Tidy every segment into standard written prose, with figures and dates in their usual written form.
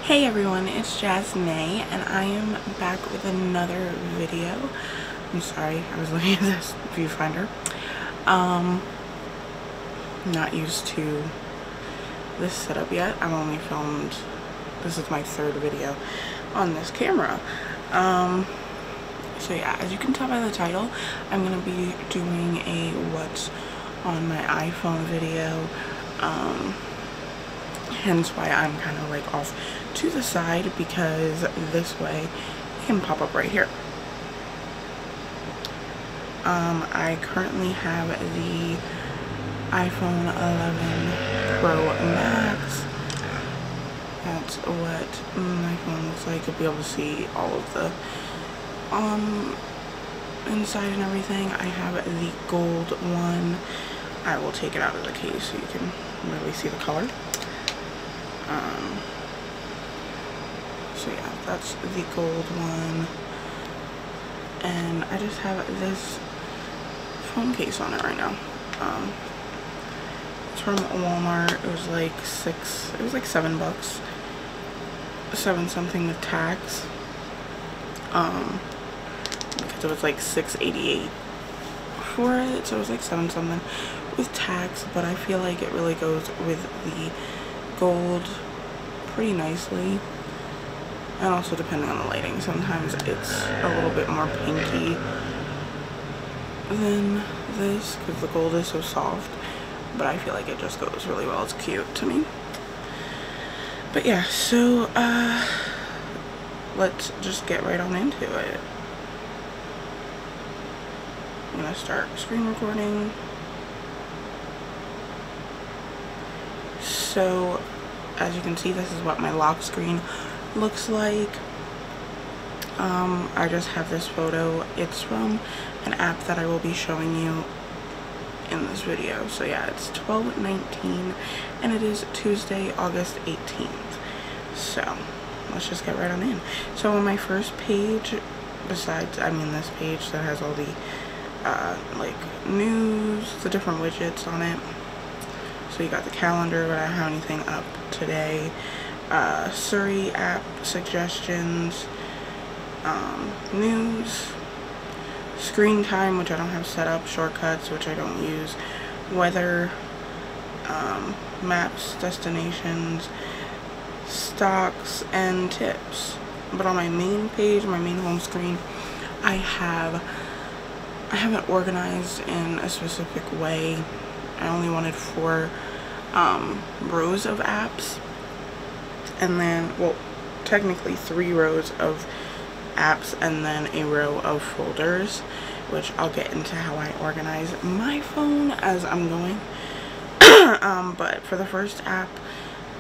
Hey everyone, it's Jasmine and I am back with another video. I'm sorry, I was looking at this viewfinder. Not used to this setup yet. I've only filmed, this is my third video on this camera. So yeah, as you can tell by the title, I'm gonna be doing a what's on my iPhone video. Hence why I'm kind of like off to the side, because this way it can pop up right here. I currently have the iPhone 11 Pro Max. That's what my phone looks like. You'll be able to see all of the inside and everything. I have the gold one. I will take it out of the case so you can really see the color. So yeah, that's the gold one, and I just have this phone case on it right now. It's from Walmart. It was like $7, 7 something with tax, because it was like $6.88 for it, so it was like 7 something with tax, but I feel like it really goes with the gold pretty nicely. And also depending on the lighting, sometimes it's a little bit more pinky than this because the gold is so soft, but I feel like it just goes really well. It's cute to me. But yeah, so let's just get right on into it. I'm gonna start screen recording. So as you can see, this is what my lock screen looks like. I just have this photo. It's from an app that I will be showing you in this video. So yeah, it's 12:19 and it is Tuesday, August 18th. So let's just get right on in. So on my first page, besides, this page that has all the like news, the different widgets on it. So you got the calendar, but I don't have anything up today. Surrey app suggestions, news, screen time, which I don't have set up, shortcuts, which I don't use, weather, maps, destinations, stocks, and tips. But on my main page, my main home screen, I haven't organized in a specific way. I only wanted 4 rows of apps, and then, well, technically 3 rows of apps and then a row of folders, which I'll get into how I organize my phone as I'm going. But for the first app,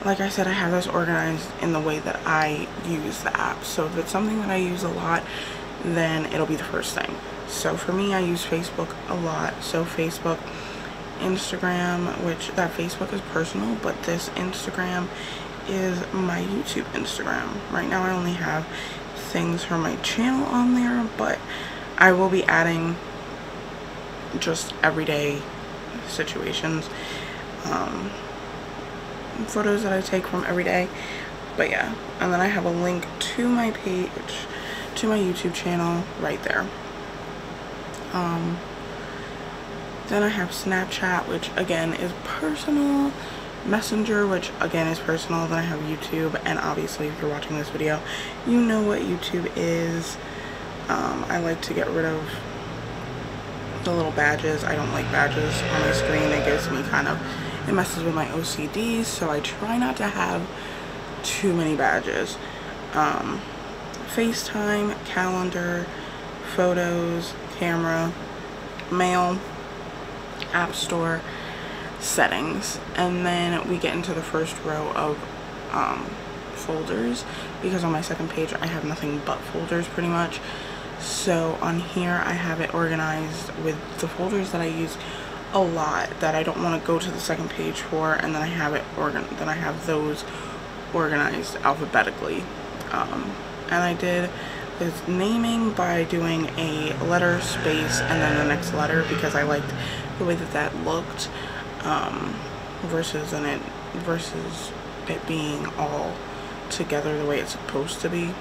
like I said, I have this organized in the way that I use the app. So if it's something that I use a lot, then it'll be the first thing. So for me, I use Facebook a lot. So Facebook, Instagram, which that Facebook is personal, but this Instagram is my YouTube Instagram. Right now I only have things from my channel on there, but I will be adding just everyday situations, photos that I take from every day. But yeah, and then I have a link to my page, to my YouTube channel right there. Then I have Snapchat, which again is personal, Messenger, which again is personal. Then I have YouTube, and obviously if you're watching this video, you know what YouTube is. I like to get rid of the little badges. I don't like badges on my screen. It gives me it messes with my OCD, so I try not to have too many badges. FaceTime, calendar, photos, camera, mail, app store, settings, and then we get into the first row of folders, because on my second page I have nothing but folders pretty much. So on here I have it organized with the folders that I use a lot that I don't want to go to the second page for, and then I have those organized alphabetically. And I did this naming by doing a letter, space, and then the next letter, because I liked the way that looked, versus it being all together the way it's supposed to be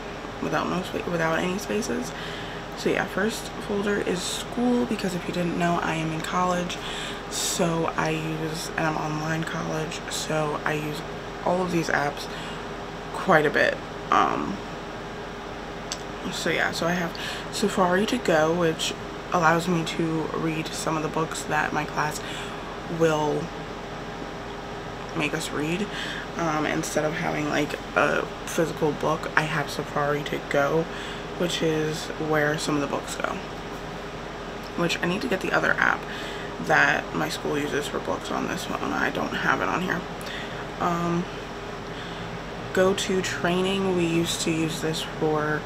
without any spaces. So yeah, first folder is school, because if you didn't know, I am in college, so and I'm online college, so I use all of these apps quite a bit. So yeah, so I have Safari to Go, which allows me to read some of the books that my class will make us read. Instead of having like a physical book, I have Safari to Go, which is where some of the books go. Which I need to get the other app that my school uses for books on this phone. I don't have it on here. Go to training. We used to use this for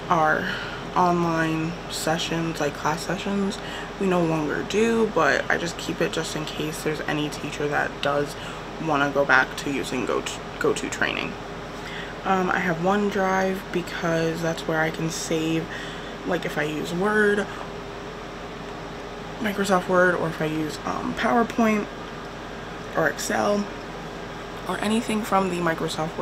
our online sessions, like class sessions. We no longer do, but I just keep it just in case there's any teacher that does want to go back to using go to training. I have OneDrive because that's where I can save, like if I use Word, Microsoft Word, or if I use PowerPoint or Excel or anything from the Microsoft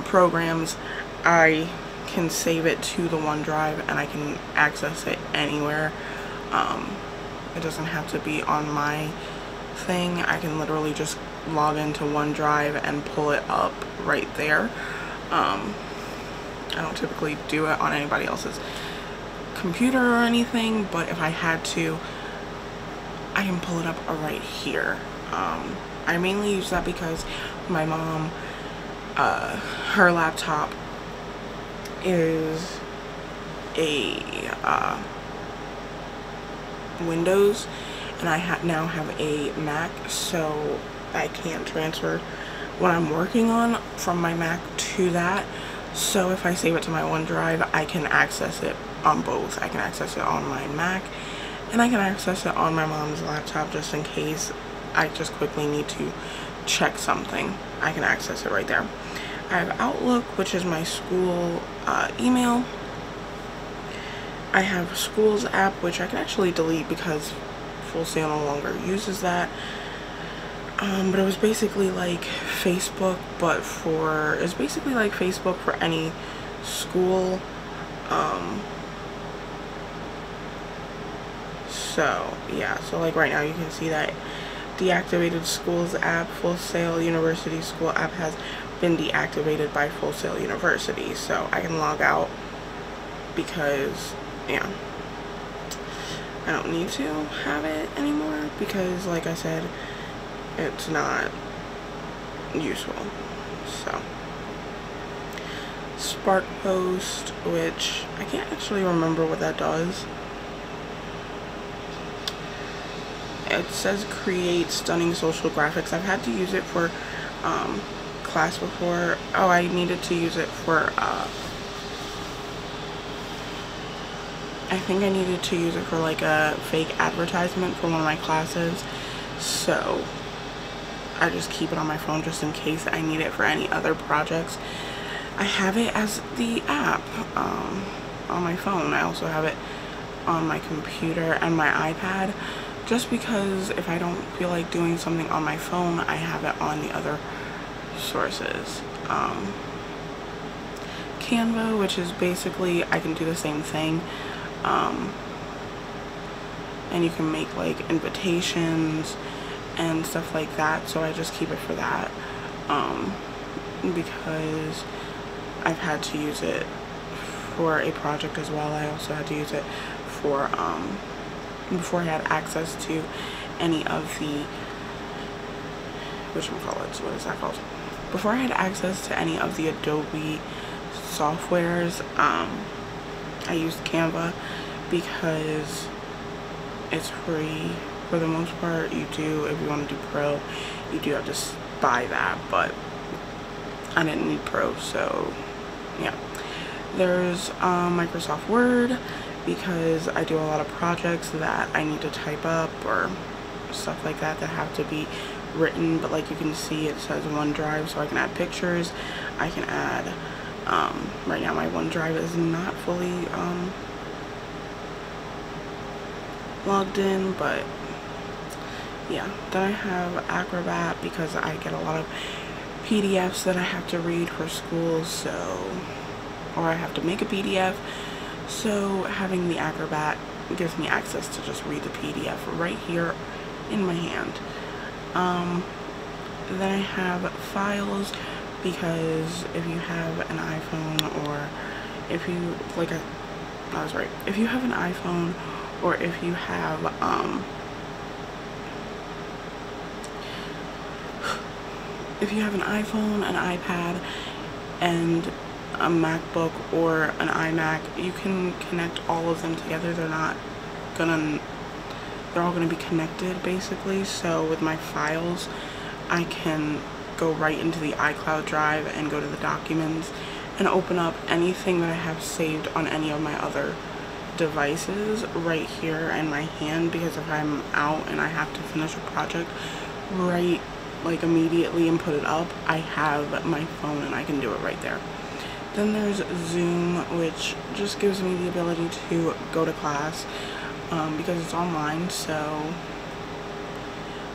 programs, I can save it to the OneDrive and I can access it anywhere. It doesn't have to be on my thing. I can literally just log into OneDrive and pull it up right there. I don't typically do it on anybody else's computer or anything, but if I had to, I can pull it up right here. I mainly use that because my mom, her laptop is a Windows, and I now have a Mac, so I can't transfer what I'm working on from my Mac to that. So if I save it to my OneDrive, I can access it on both. I can access it on my Mac, and I can access it on my mom's laptop just in case I just quickly need to check something. I can access it right there. I have Outlook, which is my school email. I have School's app, which I can actually delete because Full Sail no longer uses that. But it was basically like Facebook, but it's basically like Facebook for any school. So yeah, so like right now you can see that deactivated School's app. Full Sail University school app has been deactivated by Full Sail University, so I can log out because yeah, I don't need to have it anymore because, like I said, it's not useful. So Spark Post, which I can't actually remember what that does. It says create stunning social graphics. I've had to use it for class before. Oh, I needed to use it for I think I needed to use it for like a fake advertisement for one of my classes, so I just keep it on my phone just in case I need it for any other projects. I have it as the app on my phone. I also have it on my computer and my iPad, just because if I don't feel like doing something on my phone, I have it on the other sources. Canva, which is basically, I can do the same thing, and you can make like invitations and stuff like that, so I just keep it for that, because I've had to use it for a project as well. I also had to use it for before I had access to any of the what is that called? Before I had access to any of the Adobe softwares, I used Canva because it's free for the most part. You do, if you want to do Pro, you do have to buy that, but I didn't need Pro, so yeah. There's Microsoft Word, because I do a lot of projects that I need to type up or stuff like that that have to be written, but like you can see, it says OneDrive, so I can add pictures. I can add right now my OneDrive is not fully logged in, but yeah, then I have Acrobat because I get a lot of PDFs that I have to read for school, so, or I have to make a PDF, so having the Acrobat gives me access to just read the PDF right here in my hand. Then I have Files, because if you have an iPhone, or if you, like, I was right, if you have an iPhone, or if you have, if you have an iPhone, an iPad, and a MacBook or an iMac, you can connect all of them together. They're all gonna be connected basically. So with my Files, I can go right into the iCloud drive and go to the documents and open up anything that I have saved on any of my other devices right here in my hand, because if I'm out and I have to finish a project right like immediately and put it up, I have my phone and I can do it right there. Then there's Zoom, which just gives me the ability to go to class because it's online. So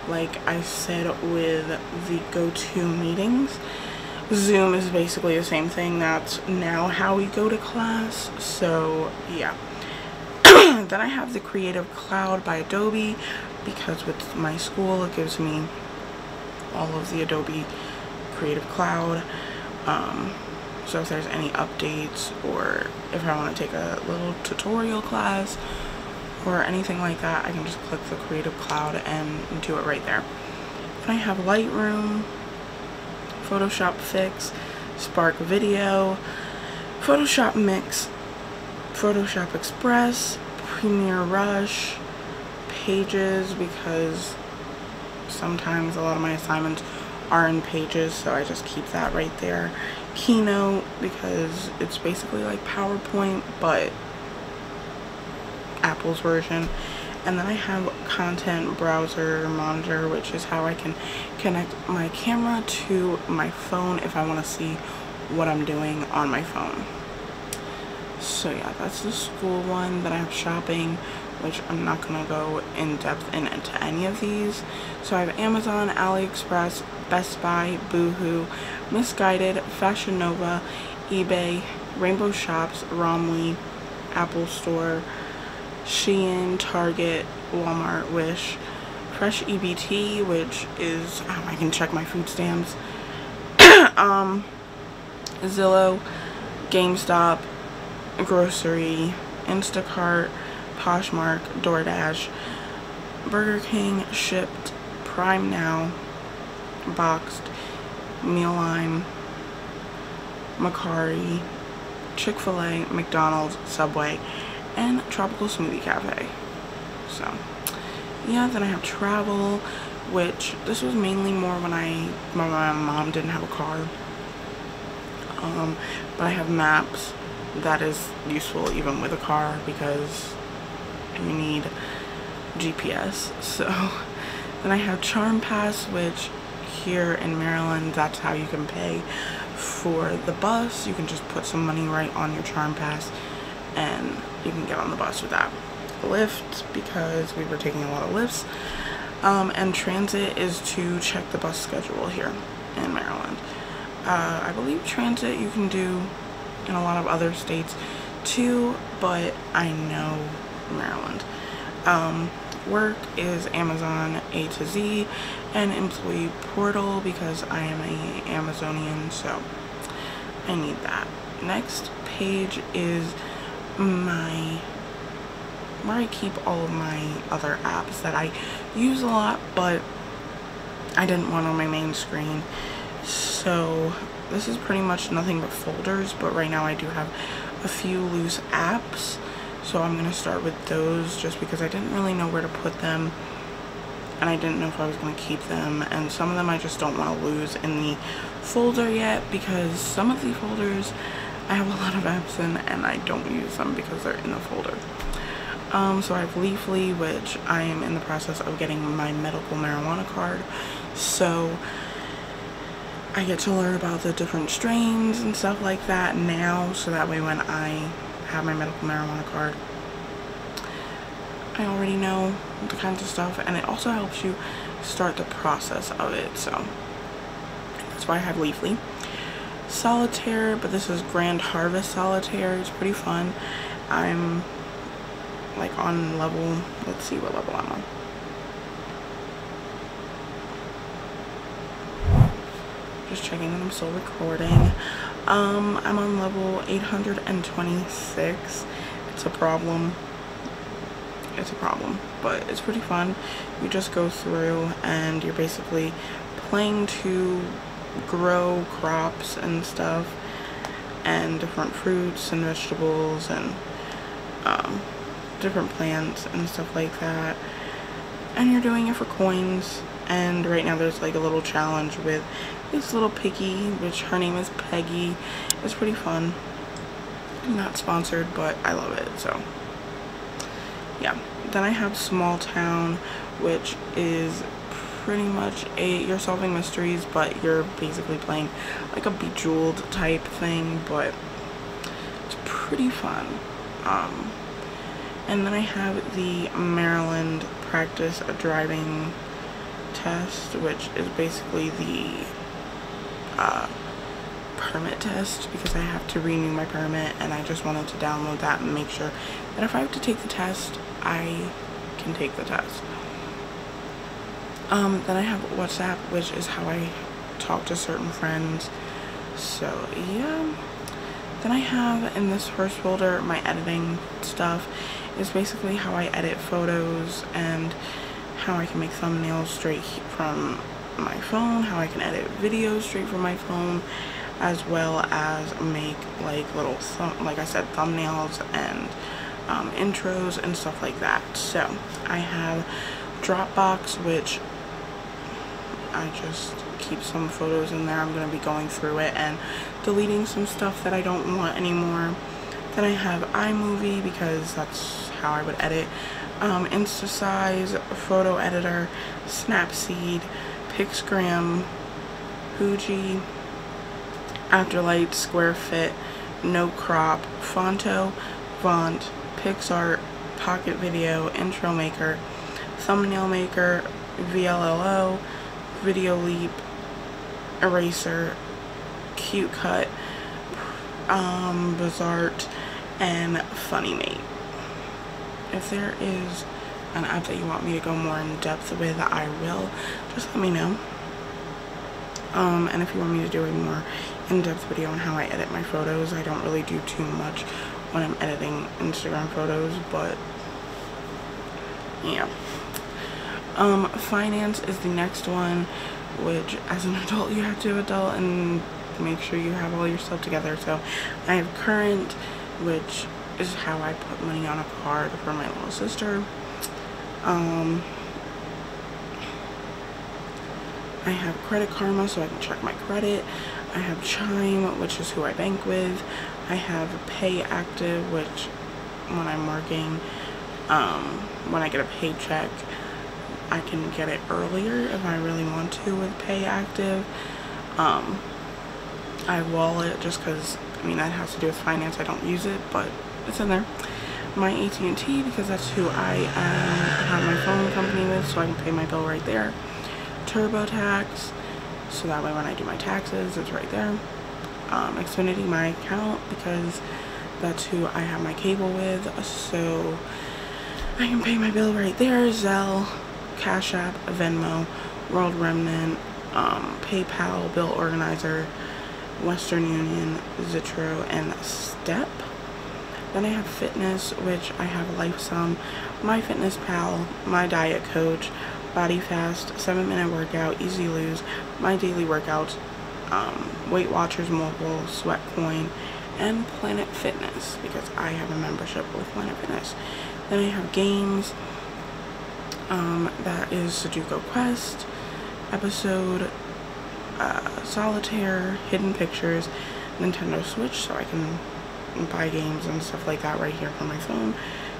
like I said with the go-to meetings, Zoom is basically the same thing. That's now how we go to class. So yeah. Then I have the Creative Cloud by Adobe, because with my school it gives me all of the Adobe Creative Cloud. So if there's any updates, or if I want to take a little tutorial class or anything like that, I can just click the Creative Cloud and do it right there. Then I have Lightroom, Photoshop Fix, Spark Video, Photoshop Mix, Photoshop Express, Premiere Rush, Pages, because sometimes a lot of my assignments are in Pages, so I just keep that right there. Keynote, because it's basically like PowerPoint but Apple's version. And then I have Content Browser Monitor, which is how I can connect my camera to my phone if I want to see what I'm doing on my phone. So yeah, that's the school one. Then I have shopping, which I'm not gonna go in depth into any of these. So I have Amazon, AliExpress, Best Buy, Boohoo, Misguided, Fashion Nova, eBay, Rainbow Shops, Romwe, Apple Store, Shein, Target, Walmart, Wish, Fresh EBT, which is how I can check my food stamps, Zillow, GameStop, Grocery, Instacart, Poshmark, DoorDash, Burger King, Shipped, Prime Now, Boxed, Mealime, Macari, Chick-fil-A, McDonald's, Subway, and Tropical Smoothie Cafe. So yeah, then I have travel, which this was mainly more when my mom didn't have a car. But I have Maps. That is useful even with a car, because you need GPS. So then I have Charm Pass, which here in Maryland, that's how you can pay for the bus. You can just put some money right on your Charm Pass and you can get on the bus with that. Lyft, because we were taking a lot of lifts. And Transit is to check the bus schedule here in Maryland. I believe Transit you can do in a lot of other states too, but I know Maryland. Work is Amazon A to Z, and Employee Portal, because I am a Amazonian, so I need that. Next page is where I keep all of my other apps that I use a lot, but I didn't want on my main screen. So this is pretty much nothing but folders, but right now I do have a few loose apps. So I'm going to start with those, just because I didn't really know where to put them, and I didn't know if I was going to keep them, and some of them I just don't want to lose in the folder yet, because some of the folders I have a lot of apps in and I don't use them because they're in the folder. So I have Leafly, which I am in the process of getting my medical marijuana card, so I get to learn about the different strains and stuff like that now, so that way when I have my medical marijuana card, I already know the kinds of stuff, and it also helps you start the process of it. So that's why I have Leafly. Solitaire, but this is Grand Harvest Solitaire. It's pretty fun. I'm like on level, let's see what level I'm on. Just checking that I'm still recording. I'm on level 826. It's a problem. It's a problem, but it's pretty fun. You just go through and you're basically playing to grow crops and stuff, and different fruits and vegetables and different plants and stuff like that, and you're doing it for coins. And right now there's like a little challenge with this little piggy, which her name is Peggy. It's pretty fun. Not sponsored, but I love it. So yeah. Then I have Small Town, which is pretty much you're solving mysteries, but you're basically playing like a Bejeweled type thing, but it's pretty fun. And then I have the Maryland Practice Driving Test, which is basically the permit test, because I have to renew my permit, and I just wanted to download that and make sure that if I have to take the test, I can take the test. Then I have WhatsApp, which is how I talk to certain friends. So yeah. Then I have in this first folder my editing stuff. It's basically how I edit photos and how I can make thumbnails straight from my phone, how I can edit videos straight from my phone, as well as make like little, like I said, thumbnails and intros and stuff like that. So I have Dropbox, which I just keep some photos in there. I'm going to be going through it and deleting some stuff that I don't want anymore. Then I have iMovie, because that's how I would edit. Instasize, Photo Editor, Snapseed, Pixgram, Fuji, Afterlight, SquareFit, No Crop, Fonto, Font, PixArt, Pocket Video, Intro Maker, Thumbnail Maker, VLLO, Video Leap, Eraser, Cute Cut, Bizart, and Funnymate. If there is an app that you want me to go more in depth with, I will. Just let me know. And if you want me to do a more in-depth video on how I edit my photos, I don't really do too much when I'm editing Instagram photos, but yeah. Finance is the next one, which as an adult you have to adult and make sure you have all your stuff together. So I have Current, which is how I put money on a card for my little sister. I have Credit Karma, so I can check my credit. I have Chime, which is who I bank with. I have Pay Active, which when I'm working, when I get a paycheck, I can get it earlier if I really want to with Pay Active. I have Wallet, just because, I mean, that has to do with finance. I don't use it, but it's in there. My AT&T, because that's who I have my phone company with, so I can pay my bill right there. TurboTax, so that way when I do my taxes, it's right there. Xfinity, my account, because that's who I have my cable with, so I can pay my bill right there. Zelle, Cash App, Venmo, World Remnant, PayPal, Bill Organizer, Western Union, Zitro, and Step. Then I have Fitness, which I have LifeSum, MyFitnessPal, My Diet Coach, BodyFast, 7-Minute Workout, Easy Lose, My Daily Workouts, Weight Watchers Mobile, Sweatcoin, and Planet Fitness, because I have a membership with Planet Fitness. Then I have games, that is Sudoku Quest, Episode, Solitaire, Hidden Pictures, Nintendo Switch, so I can buy games and stuff like that right here from my phone,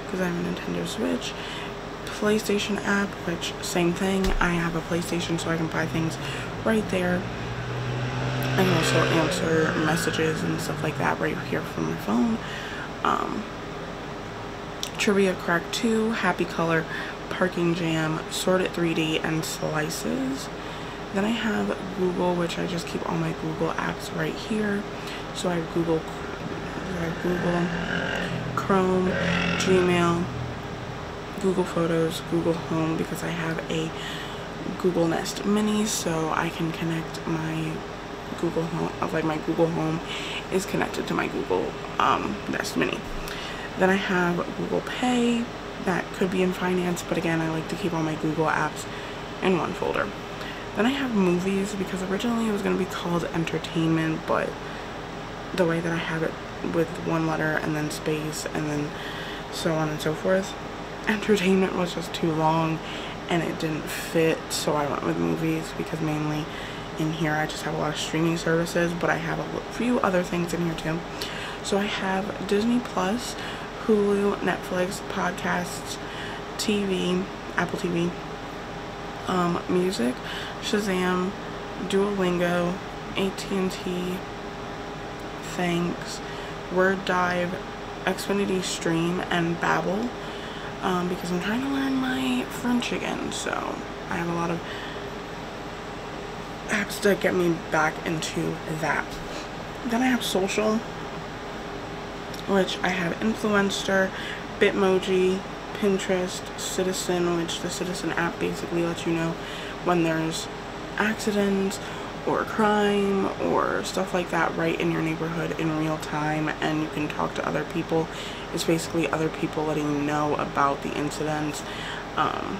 because I have a Nintendo Switch. PlayStation app, which same thing, I have a PlayStation, so I can buy things right there. I can also answer messages and stuff like that right here from my phone. Trivia Crack 2, Happy Color, Parking Jam, Sorted 3D, and Slices. Then I have Google, which I just keep all my Google apps right here. So I have Google, Chrome, Gmail, Google Photos, Google Home, because I have a Google Nest Mini, so I can connect my Google Home, like my Google Home is connected to my Google Nest Mini. Then I have Google Pay, that could be in finance, but again, I like to keep all my Google apps in one folder. Then I have movies, because originally it was going to be called entertainment, but the way that I have it with one letter and then space and then so on and so forth, entertainment was just too long and it didn't fit, so I went with movies, because mainly in here I just have a lot of streaming services, but I have a few other things in here too. So I have Disney Plus, Hulu, Netflix, podcasts, TV, Apple TV, music, Shazam, Duolingo, AT&T, Thanks, Word Dive, Xfinity Stream, and Babbel, because I'm trying to learn my French again, so I have a lot of apps to get me back into that. Then I have social, which I have Influencer, Bitmoji, Pinterest, Citizen, which the Citizen app basically lets you know when there's accidents or crime or stuff like that right in your neighborhood in real time, and you can talk to other people. It's basically other people letting you know about the incidents, and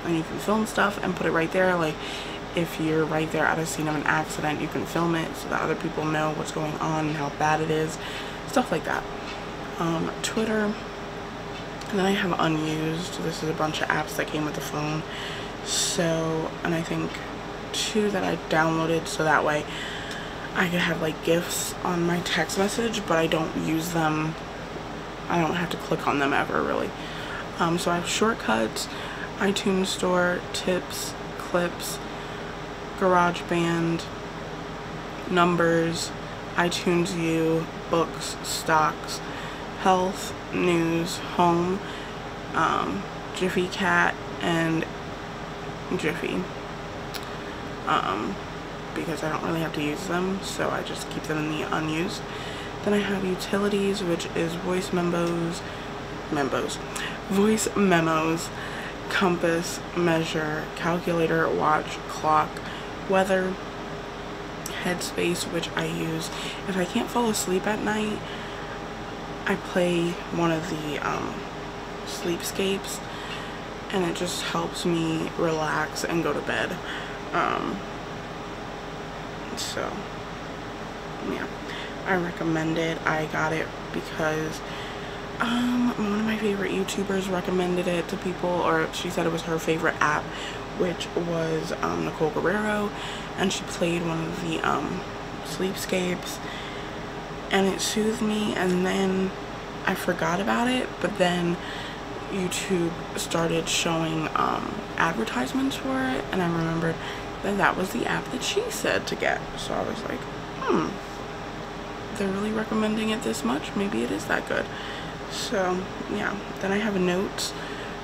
you can film stuff and put it right there. Like if you're right there at a scene of an accident, you can film it so that other people know what's going on and how bad it is, stuff like that. Twitter, and then I have unused. This is a bunch of apps that came with the phone, so, and I think 2 that I downloaded so that way I could have like GIFs on my text message, but I don't use them. I don't have to click on them ever, really. So I have Shortcuts, iTunes Store, Tips, Clips, GarageBand, Numbers, iTunes U, Books, Stocks, Health, News, Home, Jiffy Cat, and Jiffy. Because I don't really have to use them, so I just keep them in the unused. Then I have Utilities, which is voice memos, compass, measure, calculator, watch, clock, weather, Headspace, which I use if I can't fall asleep at night. I play one of the sleepscapes, and it just helps me relax and go to bed. So yeah, I recommend it. I got it because one of my favorite YouTubers recommended it to people, or she said it was her favorite app, which was Nicole Guerrero, and she played one of the sleepscapes, and it soothed me, and then I forgot about it, but then YouTube started showing advertisements for it, and I remembered that that was the app that she said to get. So I was like, they're really recommending it this much, maybe it is that good. So yeah, then I have Notes,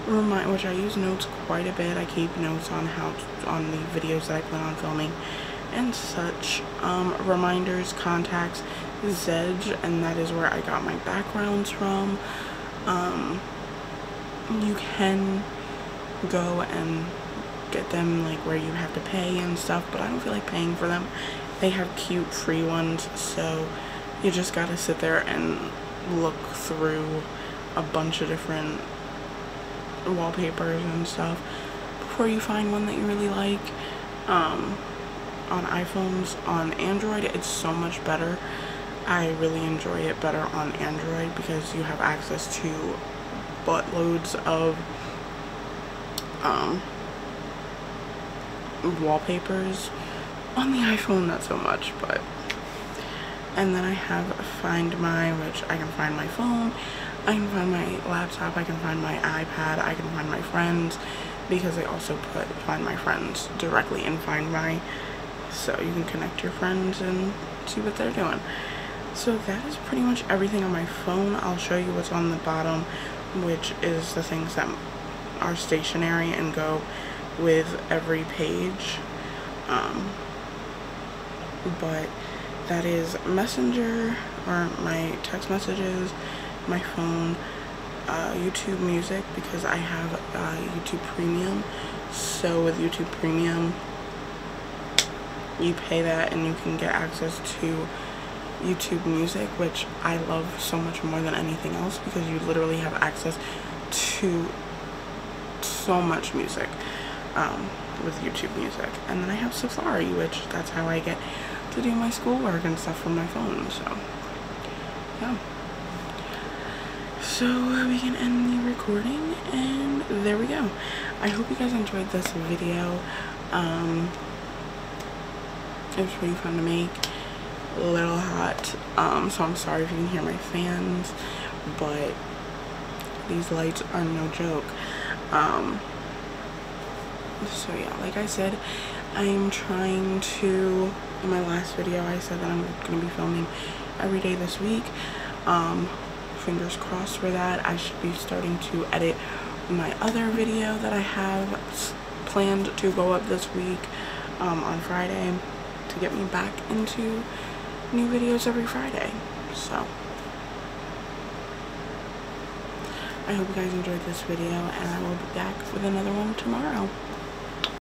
which I use Notes quite a bit. I keep notes on on the videos that I plan on filming and such. Reminders, Contacts, Zedge, and that is where I got my backgrounds from. You can go and get them like where you have to pay and stuff, but I don't feel like paying for them. They have cute free ones, so you just gotta sit there and look through a bunch of different wallpapers and stuff before you find one that you really like. On iPhones. On Android, it's so much better. I really enjoy it better on Android because you have access to buttloads of wallpapers. On the iPhone, not so much, but. And then I have Find My, which I can find my phone, I can find my laptop, I can find my iPad, I can find my friends, because they also put Find My Friends directly in Find My, so you can connect your friends and see what they're doing. So that is pretty much everything on my phone. I'll show you what's on the bottom, which is the things that are stationary and go with every page. But that is Messenger, or my text messages, my phone, YouTube Music, because I have YouTube Premium. So with YouTube Premium, you pay that and you can get access to YouTube Music, which I love so much more than anything else, because you literally have access to so much music with YouTube Music. And then I have Safari, which that's how I get to do my schoolwork and stuff from my phone. So yeah, so we can end the recording, and there we go. I hope you guys enjoyed this video. It was pretty fun to make, a little hot, so I'm sorry if you can hear my fans, but these lights are no joke. So yeah, like I said, I'm trying to, in my last video I said that I'm going to be filming every day this week. Fingers crossed for that. I should be starting to edit my other video that I have planned to go up this week on Friday, to get me back into new videos every Friday. So I hope you guys enjoyed this video, and I will be back with another one tomorrow.